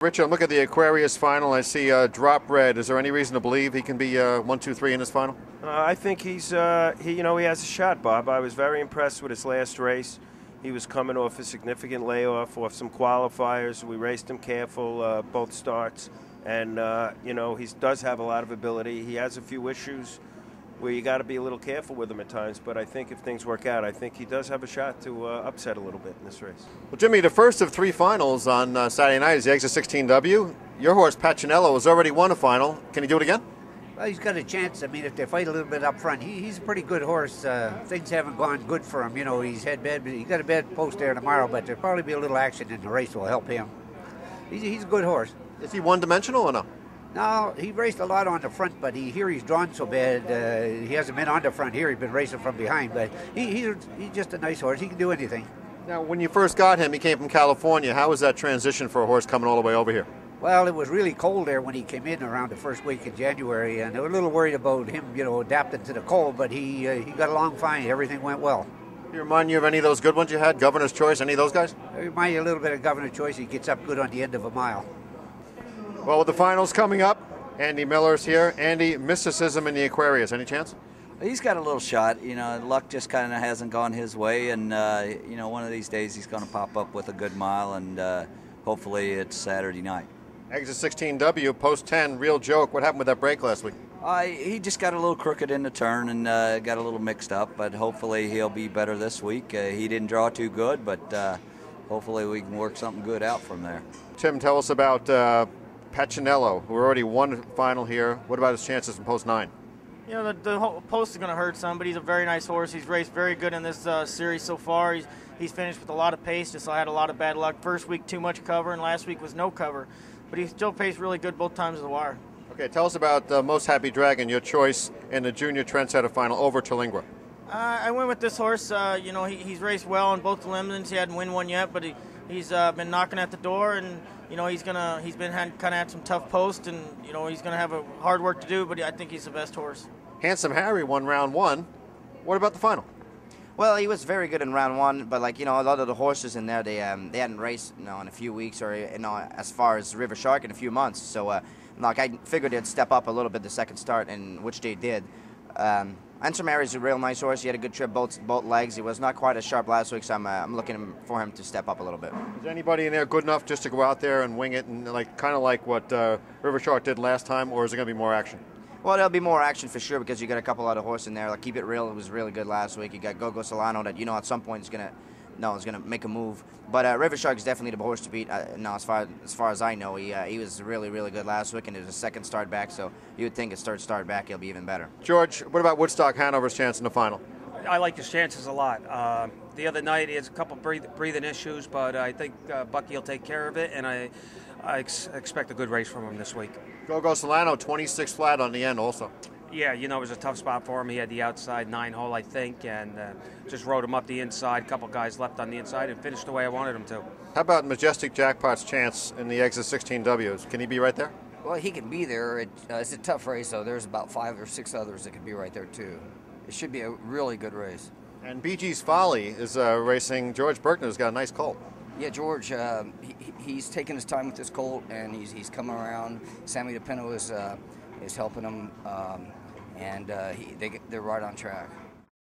Richard, look at the Aquarius final. I see Drop Red. Is there any reason to believe he can be 1, 2, 3 in this final? I think he has a shot, Bob. I was very impressed with his last race. He was coming off a significant layoff, off some qualifiers. We raced him careful both starts, and he does have a lot of ability. He has a few issues where you got to be a little careful with him at times, but I think if things work out, I think he does have a shot to upset a little bit in this race. Well, Jimmy, the first of 3 finals on Saturday night is the Exit 16W. Your horse, Pacinello, has already won a final. Can he do it again? Well, he's got a chance. I mean, if they fight a little bit up front, he's a pretty good horse. Things haven't gone good for him. He's had bad. He got a bad post there tomorrow, but there'll probably be a little action in the race will help him. He's a good horse. Is he one-dimensional or no? No, he raced a lot on the front, but he's drawn so bad. He hasn't been on the front here. He's been racing from behind, but he's just a nice horse. He can do anything. Now, when you first got him, he came from California. How was that transition for a horse coming all the way over here? Well, it was really cold there when he came in around the first week in January, and they were a little worried about him, adapting to the cold, but he got along fine. Everything went well. Do you remind you of any of those good ones you had? Governor's Choice, any of those guys? I remind you a little bit of Governor's Choice. He gets up good on the end of a mile. Well, with the finals coming up, Andy Miller's here. Andy, mysticism in the Aquarius, any chance? He's got a little shot. Luck just kind of hasn't gone his way, and one of these days he's going to pop up with a good mile, and hopefully it's Saturday night. Exit 16W, post 10, real joke. What happened with that break last week? He just got a little crooked in the turn and got a little mixed up, but hopefully he'll be better this week. He didn't draw too good, but hopefully we can work something good out from there. Tim, tell us about Pacinello, who already won final here. What about his chances in post 9? The whole post is going to hurt some, but he's a very nice horse. He's raced very good in this series so far. He's finished with a lot of pace, just had a lot of bad luck. First week, too much cover, and last week was no cover. But he still paced really good both times of the wire. Okay, tell us about Most Happy Dragon, your choice in the Junior Trendsetter final over Terlingua. I went with this horse. He's raced well on both the lemons. He hadn't won one yet, but he's been knocking at the door, and he's been kind of had some tough posts, and he's gonna have a hard work to do. But I think he's the best horse. Handsome Harry won round 1. What about the final? Well, he was very good in round 1, but a lot of the horses in there, they hadn't raced in a few weeks, or as far as River Shark in a few months. So I figured they'd step up a little bit the second start, and which they did. Handsome Harry's a real nice horse. He had a good trip both legs. He was not quite as sharp last week, so I'm looking for him to step up a little bit. Is anybody in there good enough just to go out there and wing it, and kind of like what River Shark did last time, or is there going to be more action? Well, there'll be more action for sure, because you got a couple other horses in there. Like Keep It Real was really good last week. You got Go-Go Solano that at some point is gonna make a move. But River Shark is definitely the horse to beat. As far as I know, he was really good last week, and it was a second start back. So you would think his third start back he'll be even better. George, what about Woodstock Hanover's chance in the final? I like his chances a lot. The other night he has a couple breathing issues, but I think Bucky will take care of it, and I expect a good race from him this week. Go-Go Solano, 26 flat on the end also. Yeah, it was a tough spot for him. He had the outside 9-hole, I think, and just rode him up the inside. A couple guys left on the inside and finished the way I wanted him to. How about Majestic Jackpot's chance in the Exit 16Ws? Can he be right there? Well, he can be there. It's a tough race, though. There's about 5 or 6 others that can be right there, too. It should be a really good race. And BG's Folly is racing. George Berkner's got a nice colt. Yeah, George, he's taking his time with this colt, and he's coming around. Sammy DePino is helping him, and they're right on track.